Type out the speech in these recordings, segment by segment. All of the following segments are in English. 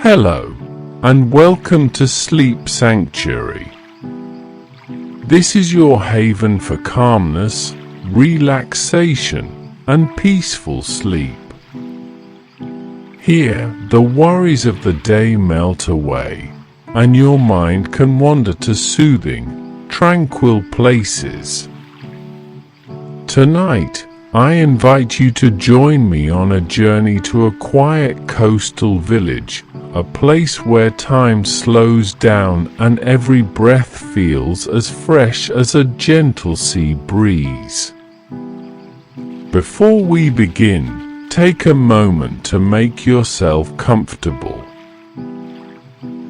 Hello, and welcome to Sleep Sanctuary. This is your haven for calmness, relaxation, and peaceful sleep. Here, the worries of the day melt away, and your mind can wander to soothing, tranquil places. Tonight, I invite you to join me on a journey to a quiet coastal village, a place where time slows down and every breath feels as fresh as a gentle sea breeze. Before we begin, take a moment to make yourself comfortable.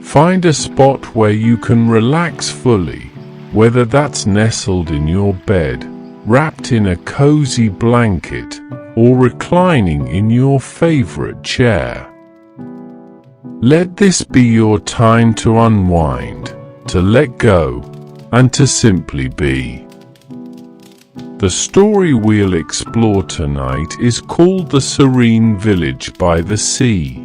Find a spot where you can relax fully, whether that's nestled in your bed, wrapped in a cozy blanket, or reclining in your favorite chair. Let this be your time to unwind, to let go, and to simply be. The story we'll explore tonight is called The Serene Village by the Sea.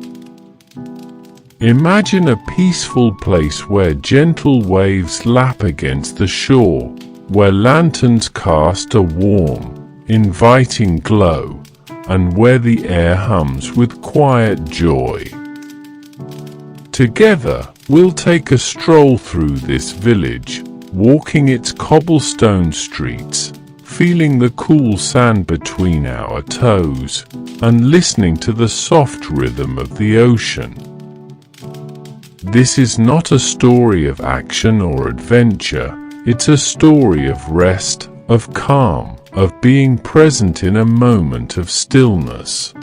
Imagine a peaceful place where gentle waves lap against the shore, where lanterns cast a warm, inviting glow, and where the air hums with quiet joy. Together, we'll take a stroll through this village, walking its cobblestone streets, feeling the cool sand between our toes, and listening to the soft rhythm of the ocean. This is not a story of action or adventure. It's a story of rest, of calm, of being present in a moment of stillness.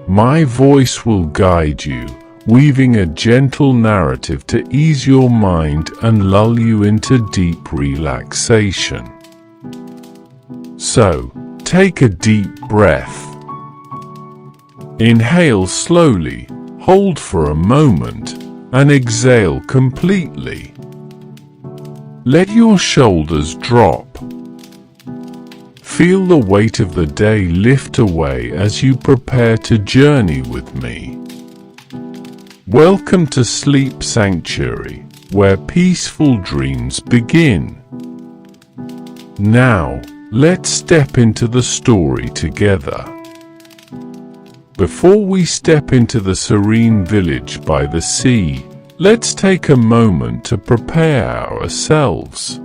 My voice will guide you, weaving a gentle narrative to ease your mind and lull you into deep relaxation. So, take a deep breath. Inhale slowly, hold for a moment, and exhale completely. Let your shoulders drop. Feel the weight of the day lift away as you prepare to journey with me. Welcome to Sleep Sanctuary, where peaceful dreams begin. Now, let's step into the story together. Before we step into the Serene Village by the sea, let's take a moment to prepare ourselves.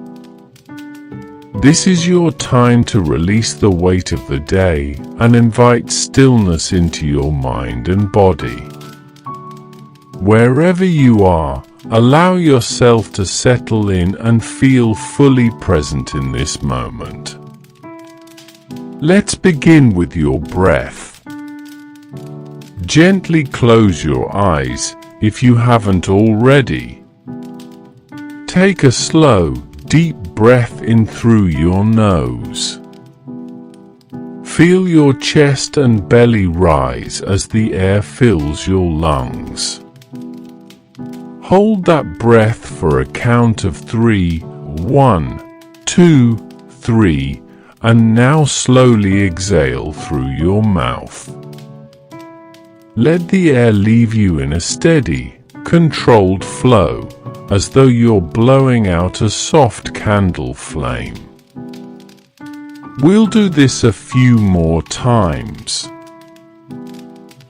This is your time to release the weight of the day and invite stillness into your mind and body. Wherever you are, allow yourself to settle in and feel fully present in this moment. Let's begin with your breath. Gently close your eyes if you haven't already. Take a slow, deep breath in through your nose. Feel your chest and belly rise as the air fills your lungs. Hold that breath for a count of 3, 1, 2, 3, and now slowly exhale through your mouth. Let the air leave you in a steady, controlled flow, as though you're blowing out a soft candle flame. We'll do this a few more times.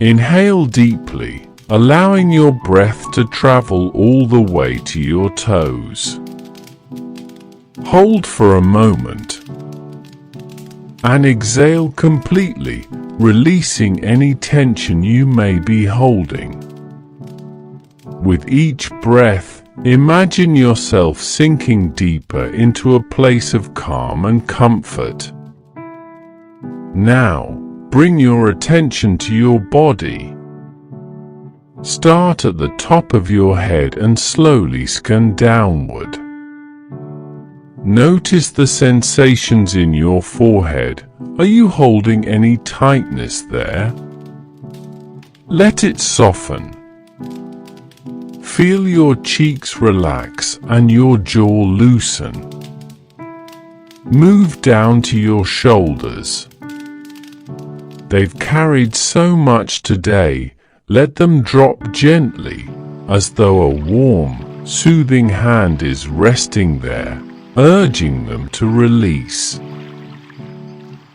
Inhale deeply, allowing your breath to travel all the way to your toes. Hold for a moment, and exhale completely, releasing any tension you may be holding. With each breath, imagine yourself sinking deeper into a place of calm and comfort. Now, bring your attention to your body. Start at the top of your head and slowly scan downward. Notice the sensations in your forehead. Are you holding any tightness there? Let it soften. Feel your cheeks relax and your jaw loosen. Move down to your shoulders. They've carried so much today, Let them drop gently, as though a warm, soothing hand is resting there, urging them to release.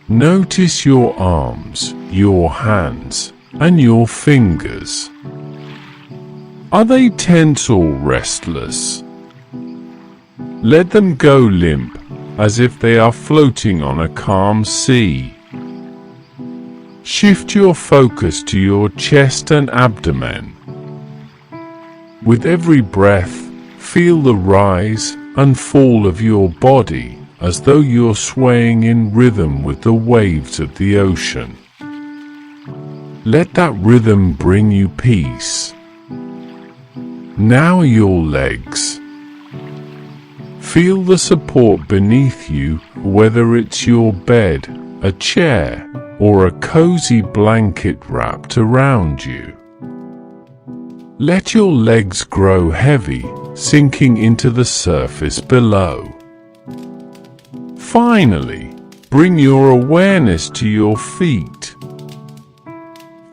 Notice your arms, your hands, and your fingers. Are they tense or restless? Let them go limp, as if they are floating on a calm sea. Shift your focus to your chest and abdomen. With every breath, feel the rise and fall of your body, as though you're swaying in rhythm with the waves of the ocean. Let that rhythm bring you peace. Now your legs. Feel the support beneath you, whether it's your bed, a chair, or a cozy blanket wrapped around you. Let your legs grow heavy, sinking into the surface below. Finally, bring your awareness to your feet.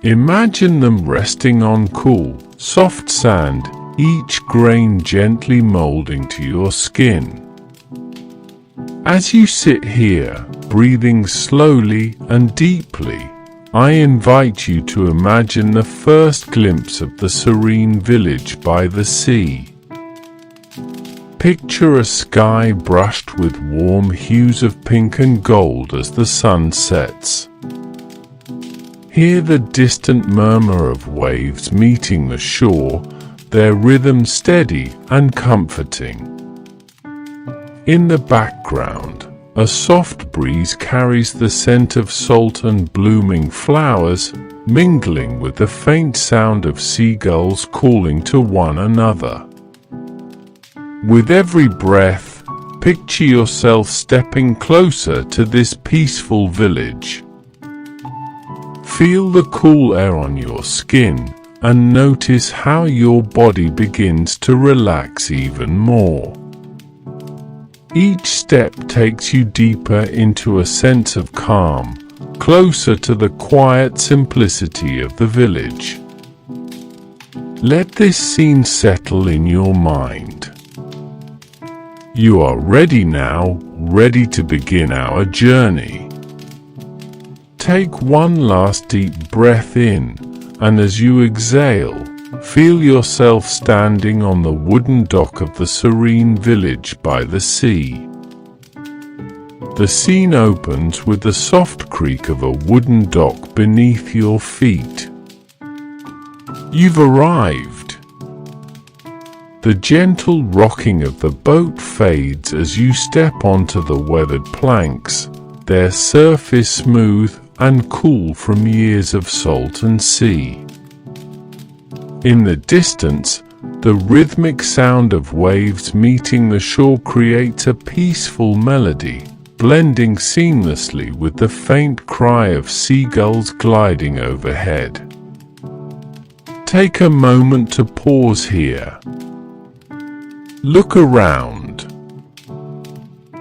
Imagine them resting on cool, soft sand, each grain gently molding to your skin. As you sit here, breathing slowly and deeply, I invite you to imagine the first glimpse of the Serene Village by the sea. Picture a sky brushed with warm hues of pink and gold as the sun sets. Hear the distant murmur of waves meeting the shore, their rhythm steady and comforting. In the background, a soft breeze carries the scent of salt and blooming flowers, mingling with the faint sound of seagulls calling to one another. With every breath, picture yourself stepping closer to this peaceful village. Feel the cool air on your skin and notice how your body begins to relax even more. Each step takes you deeper into a sense of calm, closer to the quiet simplicity of the village. Let this scene settle in your mind. You are ready now, ready to begin our journey. Take one last deep breath in, and as you exhale, feel yourself standing on the wooden dock of the Serene Village by the sea. The scene opens with the soft creak of a wooden dock beneath your feet. You've arrived. The gentle rocking of the boat fades as you step onto the weathered planks, their surface smooth and cool from years of salt and sea. In the distance, the rhythmic sound of waves meeting the shore creates a peaceful melody, blending seamlessly with the faint cry of seagulls gliding overhead. Take a moment to pause here. Look around.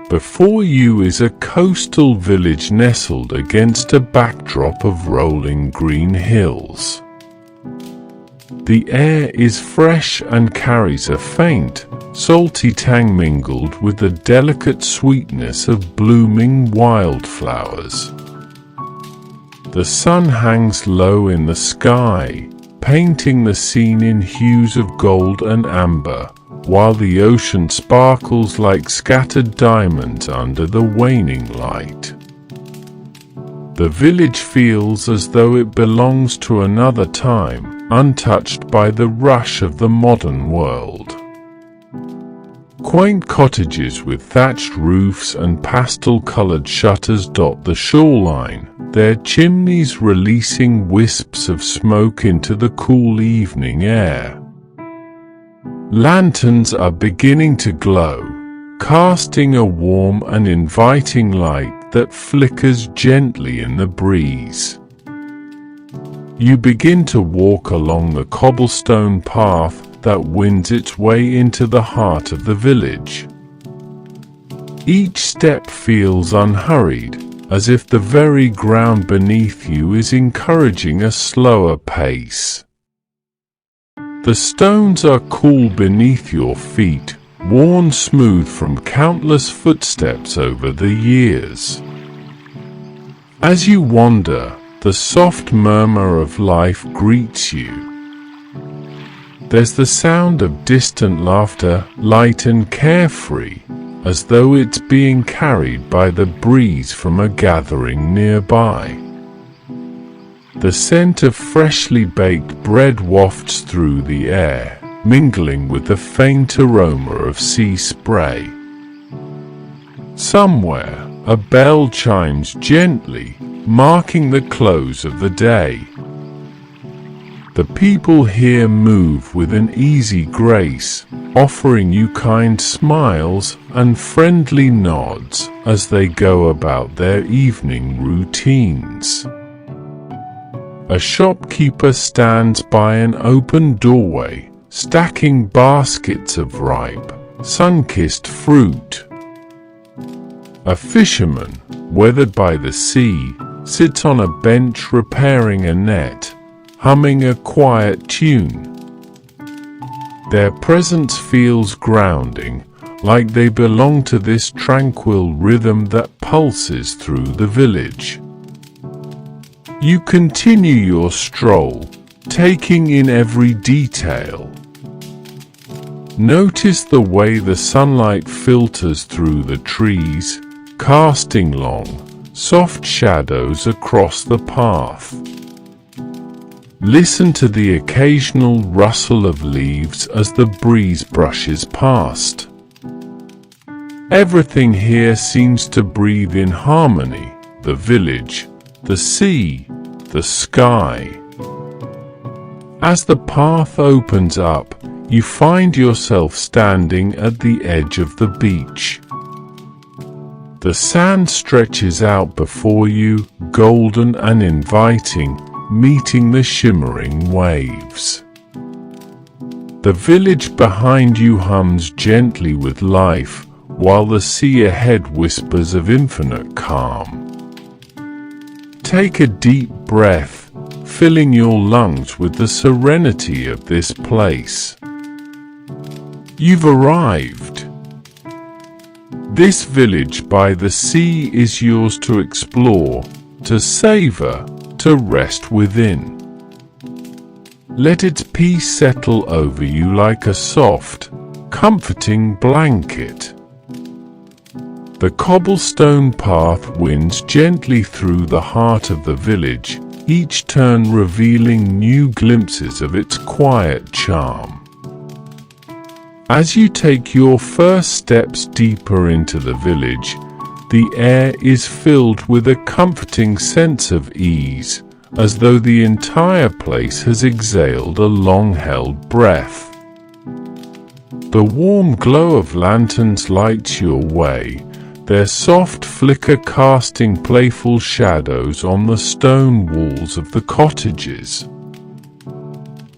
Before you is a coastal village nestled against a backdrop of rolling green hills. The air is fresh and carries a faint, salty tang mingled with the delicate sweetness of blooming wildflowers. The sun hangs low in the sky, painting the scene in hues of gold and amber, while the ocean sparkles like scattered diamonds under the waning light. The village feels as though it belongs to another time, untouched by the rush of the modern world. Quaint cottages with thatched roofs and pastel-colored shutters dot the shoreline, their chimneys releasing wisps of smoke into the cool evening air. Lanterns are beginning to glow, casting a warm and inviting light that flickers gently in the breeze. You begin to walk along the cobblestone path that winds its way into the heart of the village. Each step feels unhurried, as if the very ground beneath you is encouraging a slower pace. The stones are cool beneath your feet, worn smooth from countless footsteps over the years. As you wander, the soft murmur of life greets you. There's the sound of distant laughter, light and carefree, as though it's being carried by the breeze from a gathering nearby. The scent of freshly baked bread wafts through the air, mingling with the faint aroma of sea spray. Somewhere, a bell chimes gently, marking the close of the day. The people here move with an easy grace, offering you kind smiles and friendly nods as they go about their evening routines. A shopkeeper stands by an open doorway, stacking baskets of ripe, sun-kissed fruit. A fisherman, weathered by the sea, sits on a bench repairing a net, humming a quiet tune. Their presence feels grounding, like they belong to this tranquil rhythm that pulses through the village. You continue your stroll, taking in every detail. Notice the way the sunlight filters through the trees, casting long, soft shadows across the path. Listen to the occasional rustle of leaves as the breeze brushes past. Everything here seems to breathe in harmony: the village, the sea, the sky. As the path opens up, you find yourself standing at the edge of the beach. The sand stretches out before you, golden and inviting, meeting the shimmering waves. The village behind you hums gently with life, while the sea ahead whispers of infinite calm. Take a deep breath, filling your lungs with the serenity of this place. You've arrived. This village by the sea is yours to explore, to savor, to rest within. Let its peace settle over you like a soft, comforting blanket. The cobblestone path winds gently through the heart of the village, each turn revealing new glimpses of its quiet charm. As you take your first steps deeper into the village, the air is filled with a comforting sense of ease, as though the entire place has exhaled a long-held breath. The warm glow of lanterns lights your way, their soft flicker casting playful shadows on the stone walls of the cottages.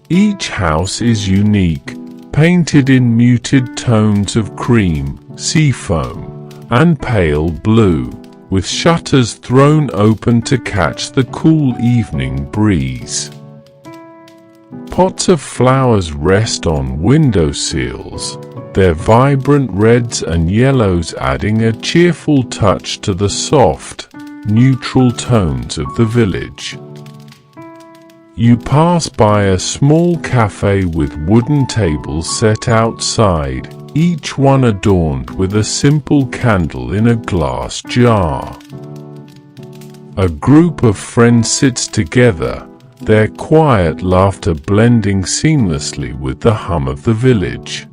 Each house is unique, painted in muted tones of cream, seafoam, and pale blue, with shutters thrown open to catch the cool evening breeze. Pots of flowers rest on window sills, their vibrant reds and yellows adding a cheerful touch to the soft, neutral tones of the village. You pass by a small cafe with wooden tables set outside, each one adorned with a simple candle in a glass jar. A group of friends sits together, their quiet laughter blending seamlessly with the hum of the village.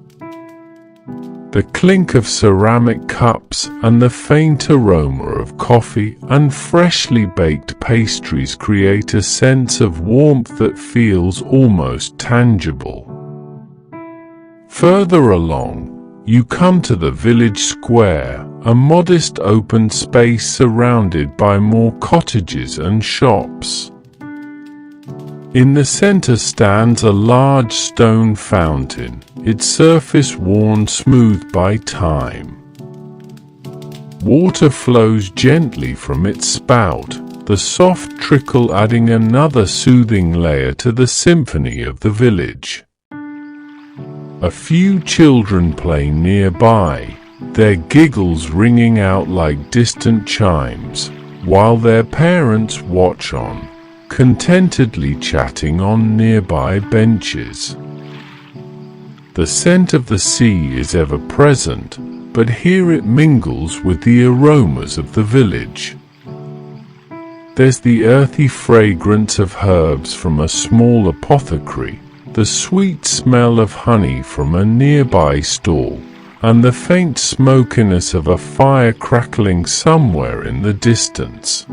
The clink of ceramic cups and the faint aroma of coffee and freshly baked pastries create a sense of warmth that feels almost tangible. Further along, you come to the village square, a modest open space surrounded by more cottages and shops. In the center stands a large stone fountain, its surface worn smooth by time. Water flows gently from its spout, the soft trickle adding another soothing layer to the symphony of the village. A few children play nearby, their giggles ringing out like distant chimes, while their parents watch on, contentedly chatting on nearby benches. The scent of the sea is ever present, but here it mingles with the aromas of the village. There's the earthy fragrance of herbs from a small apothecary, the sweet smell of honey from a nearby stall, and the faint smokiness of a fire crackling somewhere in the distance.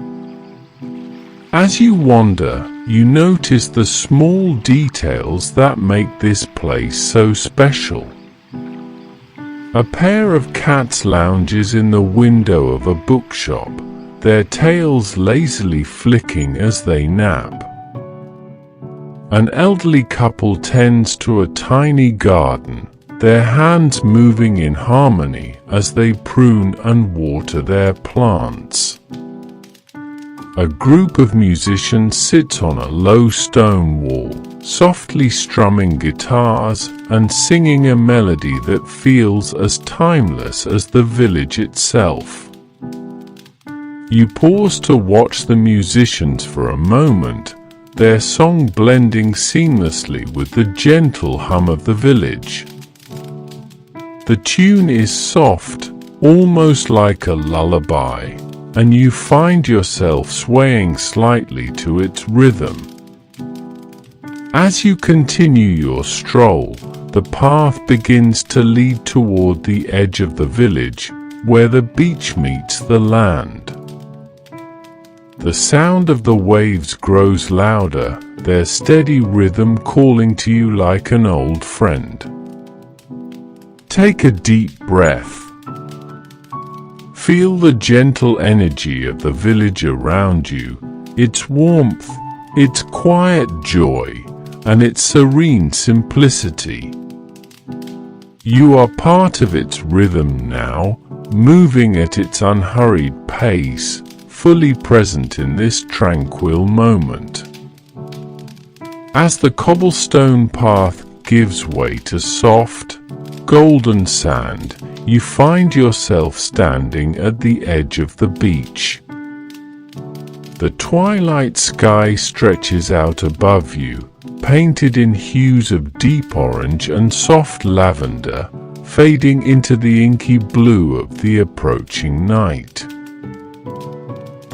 As you wander, you notice the small details that make this place so special. A pair of cats lounges in the window of a bookshop, their tails lazily flicking as they nap. An elderly couple tends to a tiny garden, their hands moving in harmony as they prune and water their plants. A group of musicians sits on a low stone wall, softly strumming guitars and singing a melody that feels as timeless as the village itself. You pause to watch the musicians for a moment, their song blending seamlessly with the gentle hum of the village. The tune is soft, almost like a lullaby, and you find yourself swaying slightly to its rhythm. As you continue your stroll, the path begins to lead toward the edge of the village, where the beach meets the land. The sound of the waves grows louder, their steady rhythm calling to you like an old friend. Take a deep breath. Feel the gentle energy of the village around you, its warmth, its quiet joy, and its serene simplicity. You are part of its rhythm now, moving at its unhurried pace, fully present in this tranquil moment. As the cobblestone path gives way to soft, golden sand, you find yourself standing at the edge of the beach. The twilight sky stretches out above you, painted in hues of deep orange and soft lavender, fading into the inky blue of the approaching night.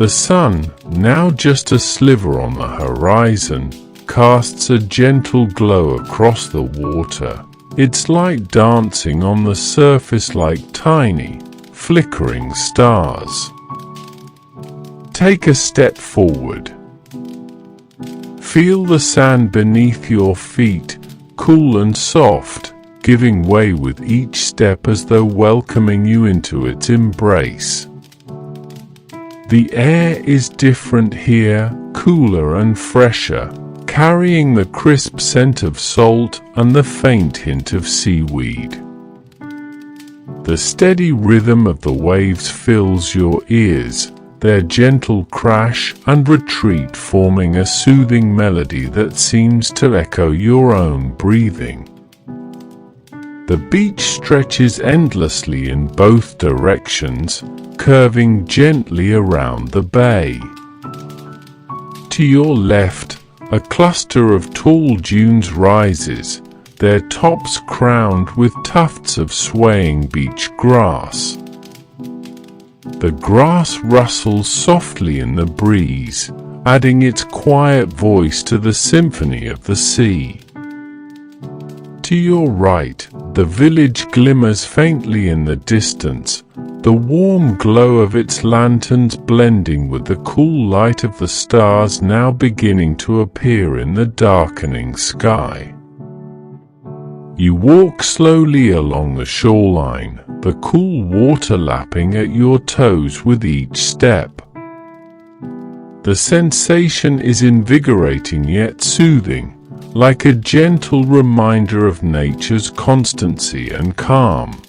The sun, now just a sliver on the horizon, casts a gentle glow across the water, its light dancing on the surface like tiny, flickering stars. Take a step forward. Feel the sand beneath your feet, cool and soft, giving way with each step as though welcoming you into its embrace. The air is different here, cooler and fresher, carrying the crisp scent of salt and the faint hint of seaweed. The steady rhythm of the waves fills your ears, their gentle crash and retreat forming a soothing melody that seems to echo your own breathing. The beach stretches endlessly in both directions, curving gently around the bay. To your left, a cluster of tall dunes rises, their tops crowned with tufts of swaying beach grass. The grass rustles softly in the breeze, adding its quiet voice to the symphony of the sea. To your right, the village glimmers faintly in the distance, the warm glow of its lanterns blending with the cool light of the stars now beginning to appear in the darkening sky. You walk slowly along the shoreline, the cool water lapping at your toes with each step. The sensation is invigorating yet soothing, like a gentle reminder of nature's constancy and calm.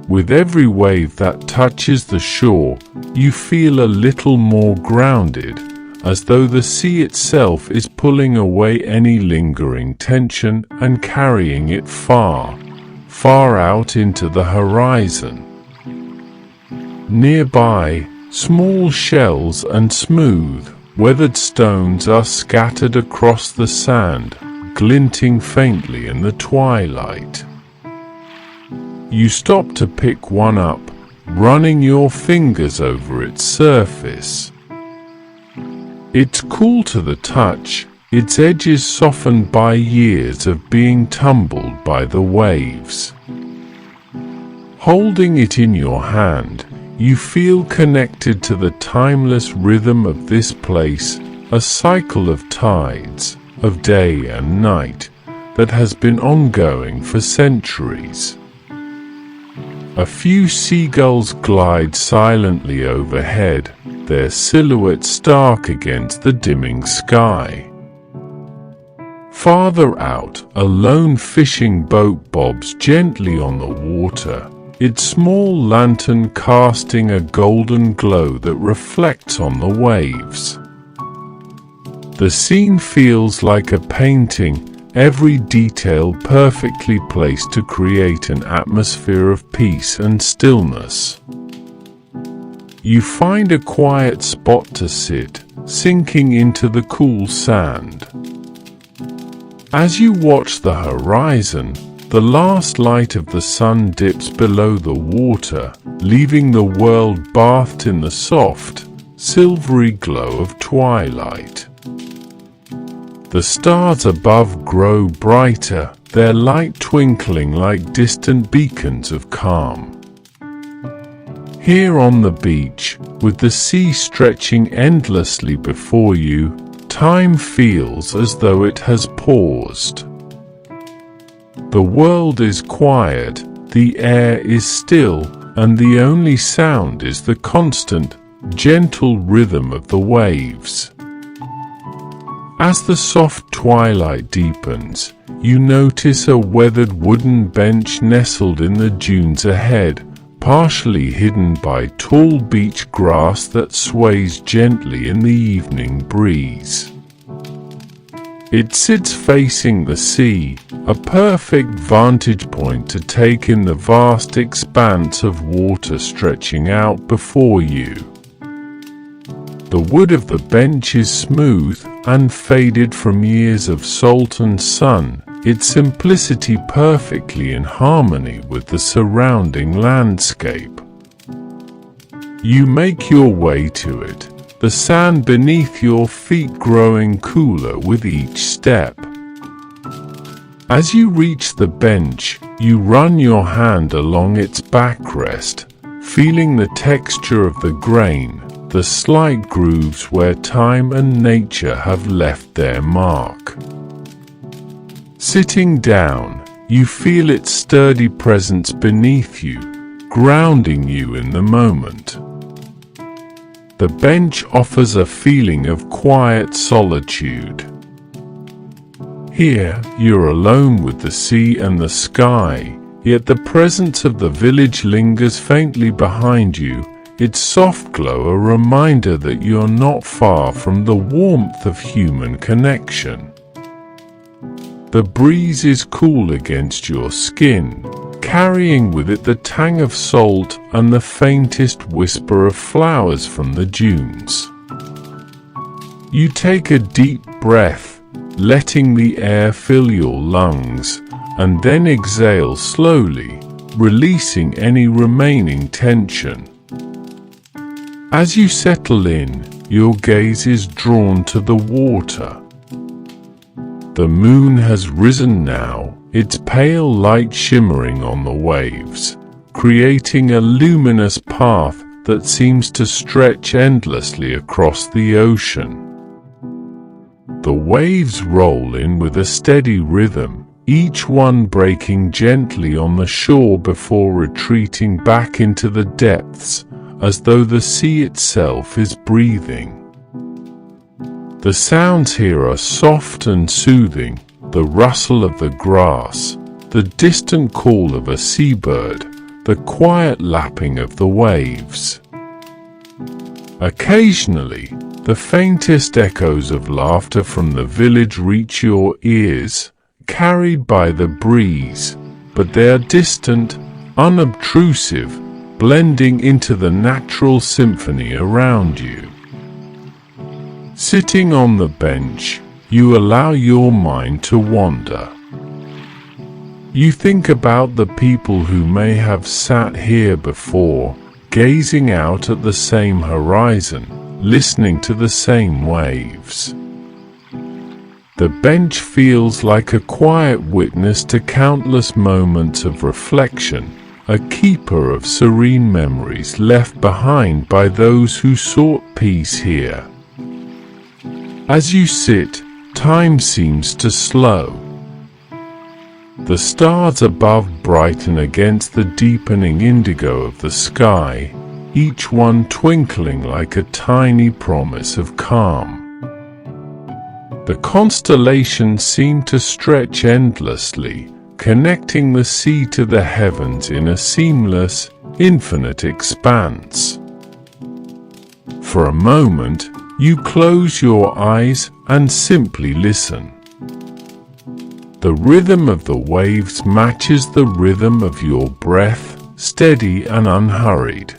With every wave that touches the shore, you feel a little more grounded, as though the sea itself is pulling away any lingering tension and carrying it far, far out into the horizon. Nearby, small shells and smooth, weathered stones are scattered across the sand, glinting faintly in the twilight. You stop to pick one up, running your fingers over its surface. It's cool to the touch, its edges softened by years of being tumbled by the waves. Holding it in your hand, you feel connected to the timeless rhythm of this place, a cycle of tides, of day and night, that has been ongoing for centuries. A few seagulls glide silently overhead, their silhouettes stark against the dimming sky. Farther out, a lone fishing boat bobs gently on the water, its small lantern casting a golden glow that reflects on the waves. The scene feels like a painting, every detail perfectly placed to create an atmosphere of peace and stillness. You find a quiet spot to sit, sinking into the cool sand. As you watch the horizon, the last light of the sun dips below the water, leaving the world bathed in the soft, silvery glow of twilight. The stars above grow brighter, their light twinkling like distant beacons of calm. Here on the beach, with the sea stretching endlessly before you, time feels as though it has paused. The world is quiet, the air is still, and the only sound is the constant, gentle rhythm of the waves. As the soft twilight deepens, you notice a weathered wooden bench nestled in the dunes ahead, partially hidden by tall beach grass that sways gently in the evening breeze. It sits facing the sea, a perfect vantage point to take in the vast expanse of water stretching out before you. The wood of the bench is smooth, unfaded from years of salt and sun, its simplicity perfectly in harmony with the surrounding landscape. You make your way to it, the sand beneath your feet growing cooler with each step. As you reach the bench, you run your hand along its backrest, feeling the texture of the grain, the slight grooves where time and nature have left their mark. Sitting down, you feel its sturdy presence beneath you, grounding you in the moment. The bench offers a feeling of quiet solitude. Here, you're alone with the sea and the sky, yet the presence of the village lingers faintly behind you, its soft glow a reminder that you're not far from the warmth of human connection. The breeze is cool against your skin, carrying with it the tang of salt and the faintest whisper of flowers from the dunes. You take a deep breath, letting the air fill your lungs, and then exhale slowly, releasing any remaining tension. As you settle in, your gaze is drawn to the water. The moon has risen now, its pale light shimmering on the waves, creating a luminous path that seems to stretch endlessly across the ocean. The waves roll in with a steady rhythm, each one breaking gently on the shore before retreating back into the depths, as though the sea itself is breathing. The sounds here are soft and soothing, the rustle of the grass, the distant call of a seabird, the quiet lapping of the waves. Occasionally, The faintest echoes of laughter from the village reach your ears, carried by the breeze, but they are distant, unobtrusive, blending into the natural symphony around you. Sitting on the bench, you allow your mind to wander. You think about the people who may have sat here before, gazing out at the same horizon, listening to the same waves. The bench feels like a quiet witness to countless moments of reflection, a keeper of serene memories left behind by those who sought peace here. As you sit, time seems to slow. The stars above brighten against the deepening indigo of the sky, each one twinkling like a tiny promise of calm. The constellations seem to stretch endlessly, connecting the sea to the heavens in a seamless, infinite expanse. For a moment, you close your eyes and simply listen. The rhythm of the waves matches the rhythm of your breath, steady and unhurried.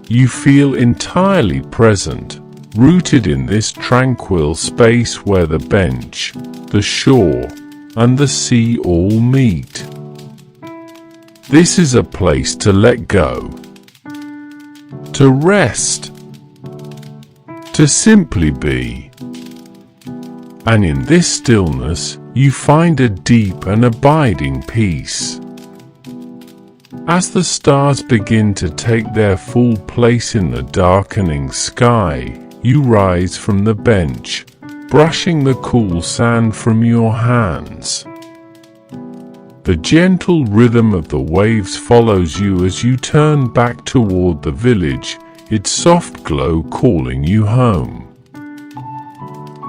You feel entirely present, rooted in this tranquil space where the bench, the shore, and the sea all meet. This is a place to let go, to rest, to simply be. And in this stillness, you find a deep and abiding peace. As the stars begin to take their full place in the darkening sky, you rise from the bench, brushing the cool sand from your hands. The gentle rhythm of the waves follows you as you turn back toward the village, its soft glow calling you home.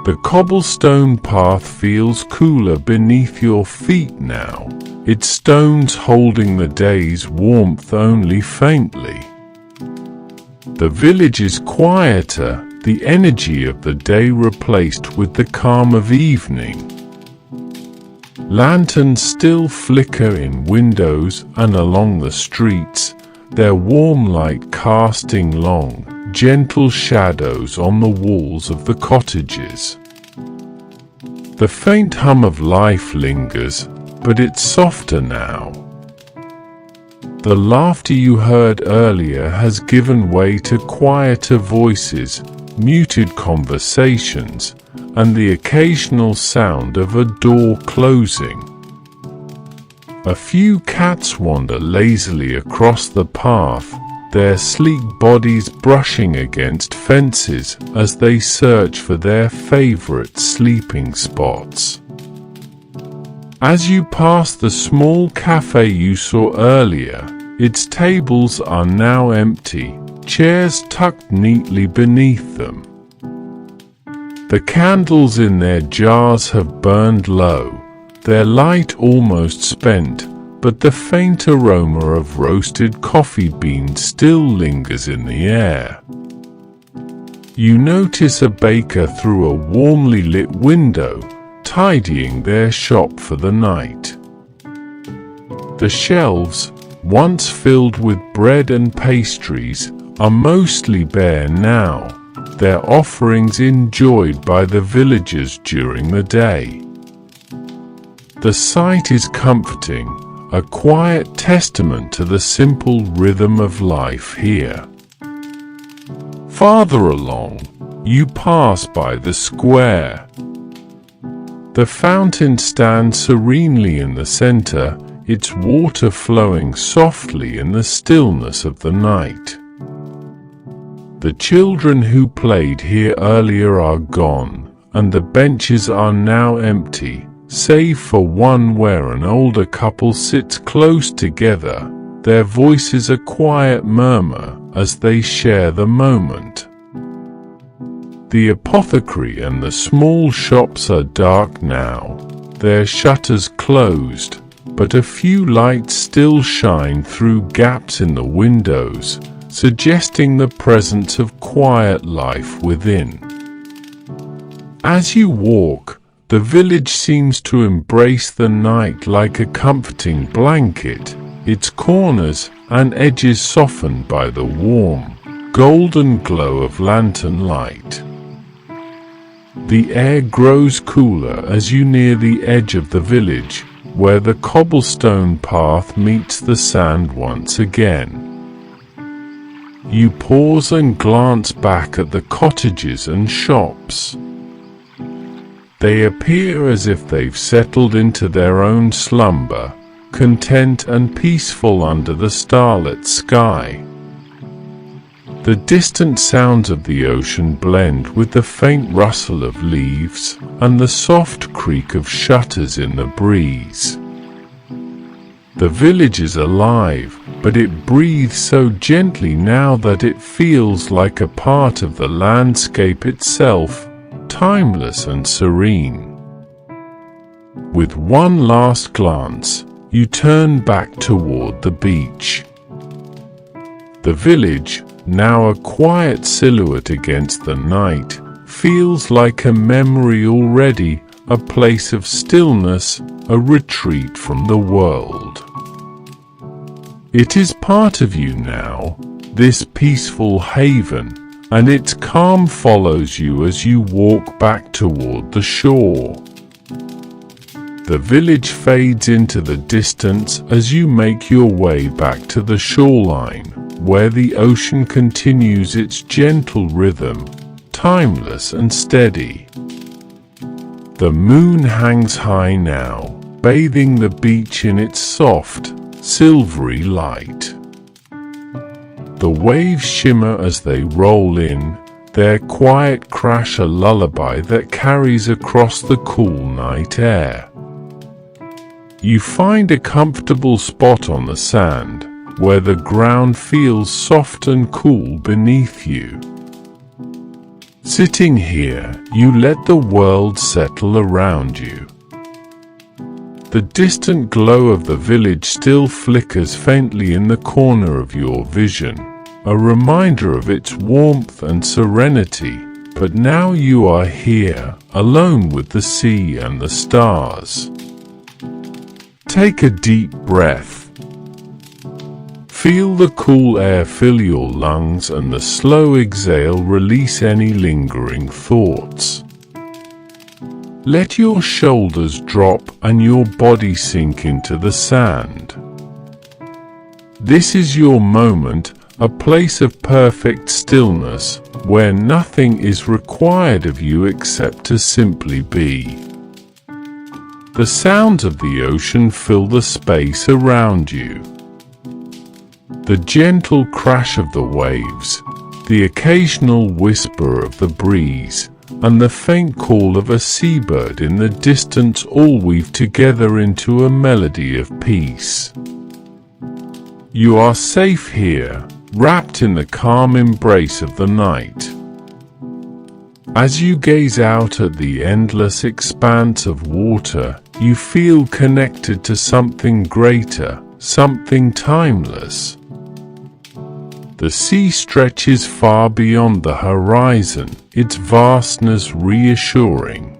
The cobblestone path feels cooler beneath your feet now, its stones holding the day's warmth only faintly. The village is quieter, the energy of the day replaced with the calm of evening. Lanterns still flicker in windows and along the streets, their warm light casting long, gentle shadows on the walls of the cottages. The faint hum of life lingers, but it's softer now. The laughter you heard earlier has given way to quieter voices, muted conversations, and the occasional sound of a door closing. A few cats wander lazily across the path, their sleek bodies brushing against fences as they search for their favorite sleeping spots. As you pass the small cafe you saw earlier, its tables are now empty, chairs tucked neatly beneath them. The candles in their jars have burned low, their light almost spent, but the faint aroma of roasted coffee beans still lingers in the air. You notice a baker through a warmly lit window, tidying their shop for the night. The shelves, once filled with bread and pastries, are mostly bare now, their offerings enjoyed by the villagers during the day. The sight is comforting, a quiet testament to the simple rhythm of life here. Farther along, you pass by the square. The fountain stands serenely in the center, its water flowing softly in the stillness of the night. The children who played here earlier are gone, and the benches are now empty, save for one where an older couple sits close together, their voices a quiet murmur as they share the moment. The apothecary and the small shops are dark now, their shutters closed, but a few lights still shine through gaps in the windows, suggesting the presence of quiet life within. As you walk, the village seems to embrace the night like a comforting blanket, its corners and edges softened by the warm, golden glow of lantern light. The air grows cooler as you near the edge of the village, where the cobblestone path meets the sand once again. You pause and glance back at the cottages and shops. They appear as if they've settled into their own slumber, content and peaceful under the starlit sky. The distant sounds of the ocean blend with the faint rustle of leaves and the soft creak of shutters in the breeze. The village is alive, but it breathes so gently now that it feels like a part of the landscape itself, timeless and serene. With one last glance, you turn back toward the beach. The village, now a quiet silhouette against the night, feels like a memory already, a place of stillness, a retreat from the world. It is part of you now, this peaceful haven, and its calm follows you as you walk back toward the shore. The village fades into the distance as you make your way back to the shoreline, where the ocean continues its gentle rhythm, timeless and steady. The moon hangs high now, bathing the beach in its soft, silvery light. The waves shimmer as they roll in, their quiet crash a lullaby that carries across the cool night air. You find a comfortable spot on the sand, where the ground feels soft and cool beneath you. Sitting here, you let the world settle around you. The distant glow of the village still flickers faintly in the corner of your vision, a reminder of its warmth and serenity, but now you are here, alone with the sea and the stars. Take a deep breath. Feel the cool air fill your lungs and the slow exhale release any lingering thoughts. Let your shoulders drop and your body sink into the sand. This is your moment, a place of perfect stillness, where nothing is required of you except to simply be. The sounds of the ocean fill the space around you. The gentle crash of the waves, the occasional whisper of the breeze, and the faint call of a seabird in the distance all weave together into a melody of peace. You are safe here, wrapped in the calm embrace of the night. As you gaze out at the endless expanse of water, you feel connected to something greater, something timeless. The sea stretches far beyond the horizon, its vastness reassuring.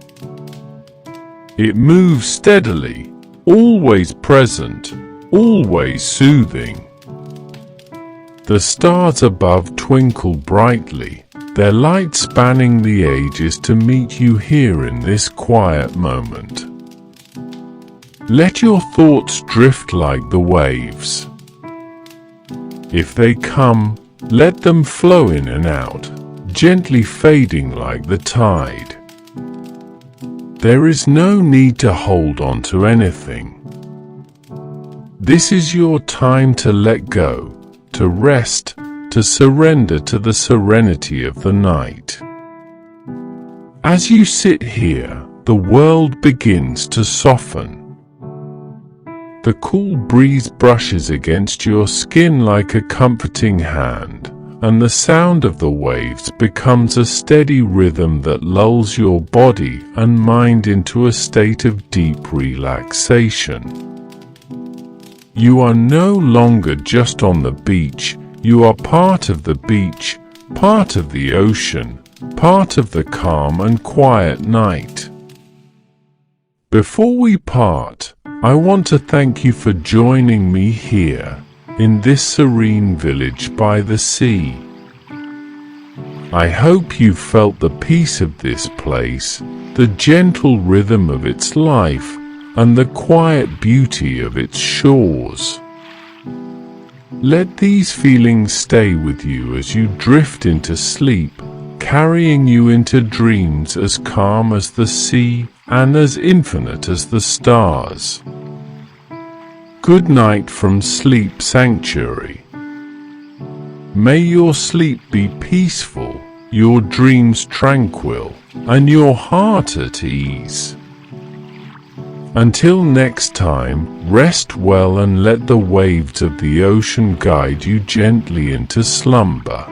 It moves steadily, always present, always soothing. The stars above twinkle brightly, their light spanning the ages to meet you here in this quiet moment. Let your thoughts drift like the waves. If they come, let them flow in and out, gently fading like the tide. There is no need to hold on to anything. This is your time to let go, to rest, to surrender to the serenity of the night. As you sit here, the world begins to soften. The cool breeze brushes against your skin like a comforting hand, and the sound of the waves becomes a steady rhythm that lulls your body and mind into a state of deep relaxation. You are no longer just on the beach, You are part of the beach, part of the ocean, part of the calm and quiet night. Before we part, I want to thank you for joining me here, in this serene village by the sea. I hope you felt the peace of this place, the gentle rhythm of its life, and the quiet beauty of its shores. Let these feelings stay with you as you drift into sleep, carrying you into dreams as calm as the sea and as infinite as the stars. Good night from Sleep Sanctuary. May your sleep be peaceful, your dreams tranquil, and your heart at ease. Until next time, rest well and let the waves of the ocean guide you gently into slumber.